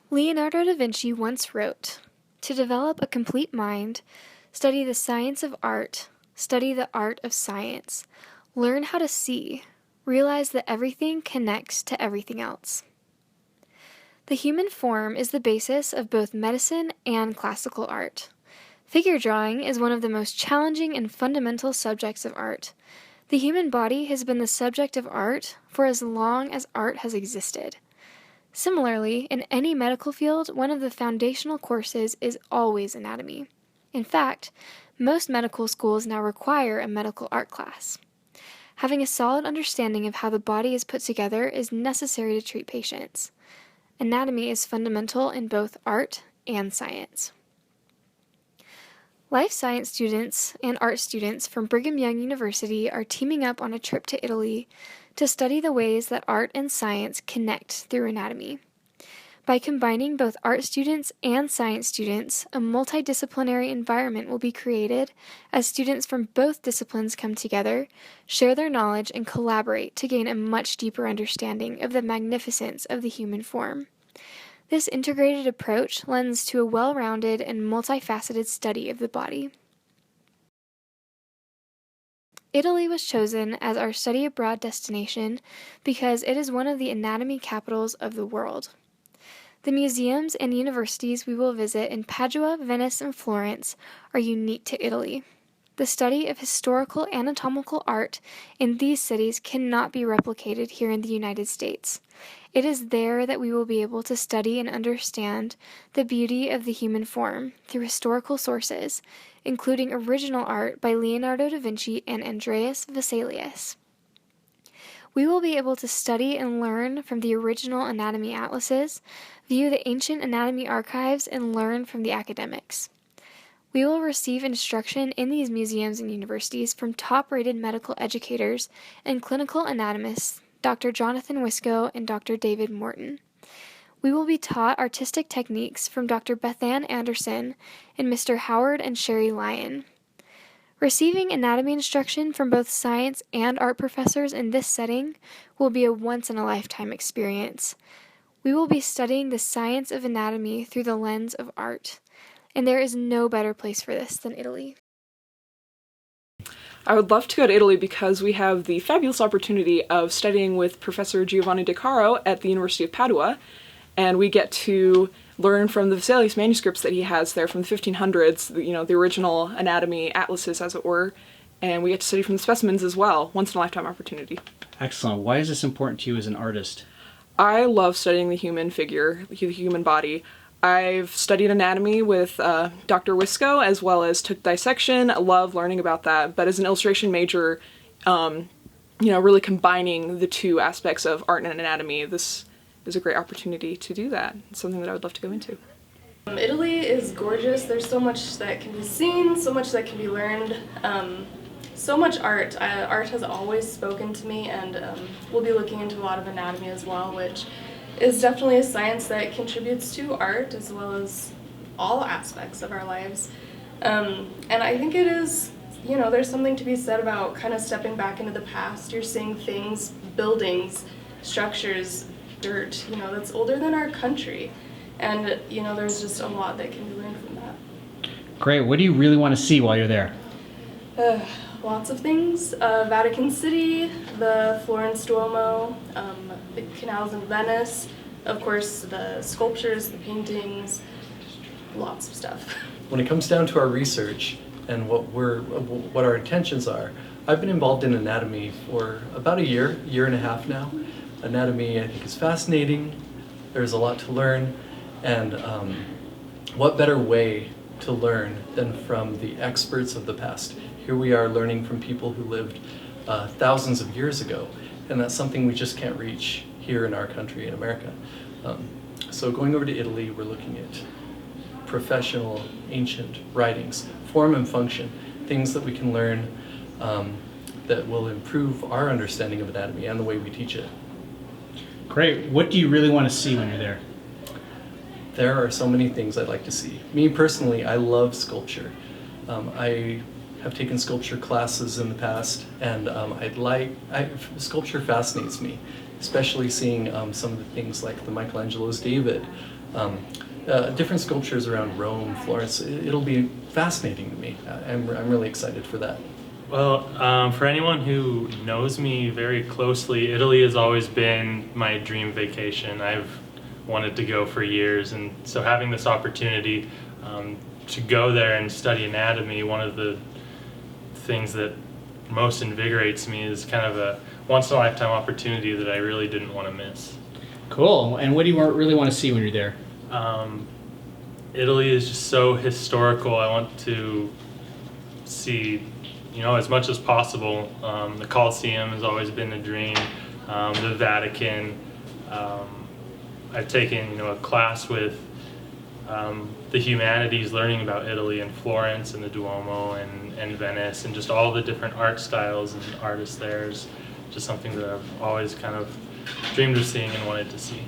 Leonardo da Vinci once wrote, "To develop a complete mind, study the science of art, study the art of science, learn how to see, realize that everything connects to everything else." The human form is the basis of both medicine and classical art. Figure drawing is one of the most challenging and fundamental subjects of art. The human body has been the subject of art for as long as art has existed. Similarly, in any medical field, one of the foundational courses is always anatomy. In fact, most medical schools now require a medical art class. Having a solid understanding of how the body is put together is necessary to treat patients. Anatomy is fundamental in both art and science. Life science students and art students from Brigham Young University are teaming up on a trip to Italy to study the ways that art and science connect through anatomy. By combining both art students and science students, a multidisciplinary environment will be created as students from both disciplines come together, share their knowledge, and collaborate to gain a much deeper understanding of the magnificence of the human form. This integrated approach lends to a well-rounded and multifaceted study of the body. Italy was chosen as our study abroad destination because it is one of the anatomy capitals of the world. The museums and universities we will visit in Padua, Venice, and Florence are unique to Italy. The study of historical anatomical art in these cities cannot be replicated here in the United States. It is there that we will be able to study and understand the beauty of the human form through historical sources, including original art by Leonardo da Vinci and Andreas Vesalius. We will be able to study and learn from the original anatomy atlases, view the ancient anatomy archives, and learn from the academics. We will receive instruction in these museums and universities from top-rated medical educators and clinical anatomists, Dr. Jonathan Wisco and Dr. David Morton. We will be taught artistic techniques from Dr. Bethann Anderson and Mr. Howard and Sherry Lyon. Receiving anatomy instruction from both science and art professors in this setting will be a once-in-a-lifetime experience. We will be studying the science of anatomy through the lens of art, and there is no better place for this than Italy. I would love to go to Italy because we have the fabulous opportunity of studying with Professor Giovanni De Caro at the University of Padua, and we get to learn from the Vesalius manuscripts that he has there from the 1500s, the original anatomy atlases, as it were, and we get to study from the specimens as well. Once-in-a-lifetime opportunity. Excellent. Why is this important to you as an artist? I love studying the human figure, the human body. I've studied anatomy with Dr. Wisco, as well as took dissection. I love learning about that, but as an illustration major, really combining the two aspects of art and anatomy, this is a great opportunity to do that. It's something that I would love to go into. Italy is gorgeous. There's so much that can be seen, so much that can be learned, so much art. Art has always spoken to me, and we'll be looking into a lot of anatomy as well, which is definitely a science that contributes to art as well as all aspects of our lives. And I think it is, there's something to be said about kind of stepping back into the past. You're seeing things, buildings, structures, dirt, that's older than our country. And, there's just a lot that can be learned from that. Great. What do you really want to see while you're there? Lots of things. Vatican City, the Florence Duomo, the canals in Venice, of course the sculptures, the paintings, lots of stuff. When it comes down to our research and what our intentions are, I've been involved in anatomy for about a year and a half now. Anatomy, I think, is fascinating. There's a lot to learn, and what better way to learn than from the experts of the past? Here we are learning from people who lived thousands of years ago, and that's something we just can't reach here in our country, in America. So going over to Italy, we're looking at professional ancient writings, form and function, things that we can learn that will improve our understanding of anatomy and the way we teach it. Great. What do you really want to see when you're there? There are so many things I'd like to see. Me personally, I love sculpture. I have taken sculpture classes in the past, and sculpture fascinates me, especially seeing some of the things like the Michelangelo's David, different sculptures around Rome, Florence. It'll be fascinating to me. I'm really excited for that. Well, for anyone who knows me very closely, Italy has always been my dream vacation. I've wanted to go for years, and so having this opportunity to go there and study anatomy, one of the things that most invigorates me is kind of a once-in-a-lifetime opportunity that I really didn't want to miss. Cool. And what do you really want to see when you're there? Italy is just so historical. I want to see, as much as possible. The Colosseum has always been a dream. The Vatican. I've taken, a class with the humanities, learning about Italy and Florence and the Duomo and Venice and just all the different art styles and artists there is just something that I've always kind of dreamed of seeing and wanted to see.